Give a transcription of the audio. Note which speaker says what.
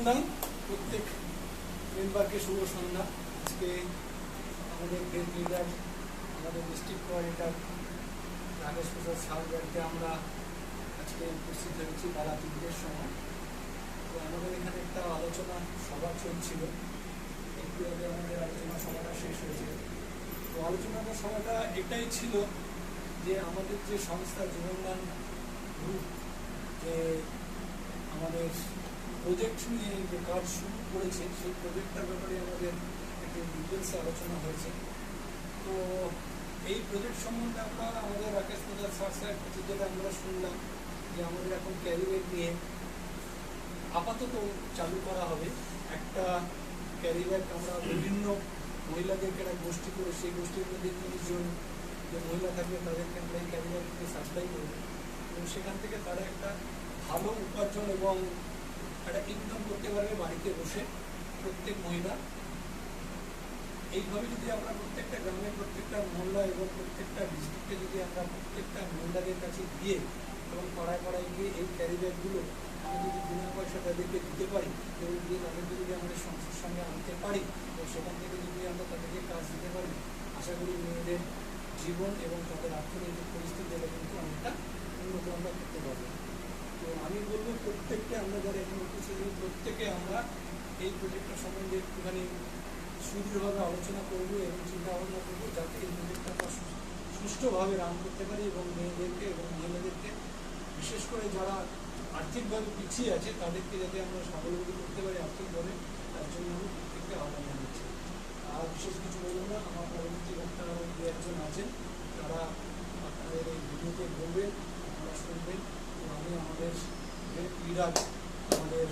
Speaker 1: অভিনন্দন প্রত্যেক মেম্বারকে, শুভ সন্ধ্যা। আজকে আমাদের গ্রেট লিডার, আমাদের ডিস্ট্রিক্ট কোঅর্ডিনেটর রাকেশ প্রসাদ সাউর বাড়িতে আমরা আজকে উপস্থিত হয়েছি বেলা 3টের সময়। তো আমাদের এখানে একটা আলোচনা সভা চলছিল, একটু আগে আমাদের আলোচনা সভাটা শেষ হয়েছে। তো আলোচনা সভাটা এটাই ছিল যে আমাদের যে সংস্থা জীবনদান গ্রুপ যে আমাদের প্রজেক্ট নিয়ে যে কাজ শুরু করেছে, সেই প্রজেক্টটার ব্যাপারে আমাদের একটু ডিটেলসে আলোচনা হয়েছে। তো এই প্রজেক্ট সম্বন্ধে আমরা আমাদের রাকেশ প্রসাদ স্যার কাছে যেটা আমরা শুনলাম যে আমাদের এখন ক্যারি ব্যাগ নিয়ে আপাতত চালু করা হবে। একটা ক্যারি ব্যাগ আমরা বিভিন্ন মহিলাদেরকে একটা গোষ্ঠী করে, সেই গোষ্ঠীর মধ্যে 30 জন যে মহিলা থাকবে তাদেরকে আমরা এই ক্যারি ব্যাগকে সাপ্লাই করব এবং সেখান থেকে তারা একটা ভালো উপার্জন এবং একটা ইনকাম করতে পারবে বাড়িতে বসে প্রত্যেক মহিলা। এইভাবে যদি আমরা প্রত্যেকটা গ্রামে, প্রত্যেকটা মহল্লা এবং প্রত্যেকটা ডিস্ট্রিক্টে যদি আমরা প্রত্যেকটা মহিলাদের কাছে গিয়ে এবং পাড়ায় পাড়ায় গিয়ে এই ক্যারি ব্যাগগুলো আমরা যদি বিনা পয়সা তাদেরকে দিতে পারি এবং দিয়ে তাদেরকে যদি আমাদের সংসার সঙ্গে আনতে পারি এবং সেখান থেকে যদি আমরা তাদেরকে কাজ দিতে পারি, আশা করি মেয়েদের জীবন এবং তাদের অর্থনৈতিক পরিস্থিতি এটা কিন্তু অনেকটা উন্নত আমরা করতে পারবো। তো আমি বলবো প্রত্যেককে, আমরা যারা এখন উপস্থিত প্রত্যেকে আমরা এই প্রজেক্টটা সম্বন্ধে একটুখানি সুদৃঢ়ভাবে আলোচনা করব এবং চিন্তা ভাবনা করবো যাতে এই প্রজেক্টটা আমরা সুষ্ঠুভাবে রান করতে পারি এবং মেয়েদেরকে এবং মহিলাদেরকে, বিশেষ করে যারা আর্থিকভাবে পিছিয়ে আছে তাদেরকে যাতে আমরা স্বাবলম্বী করতে পারি আর্থিকভাবে, তার জন্য আমি প্রত্যেককে আহ্বান জানাচ্ছি। আর বিশেষ কিছু বলবো না, আমার পরবর্তী বক্তারা দু একজন আছেন, তারা আপনাদের এই ভিডিওতে বলবেন, আপনারা শুনবেন। আমি আমাদের লিডার, আমাদের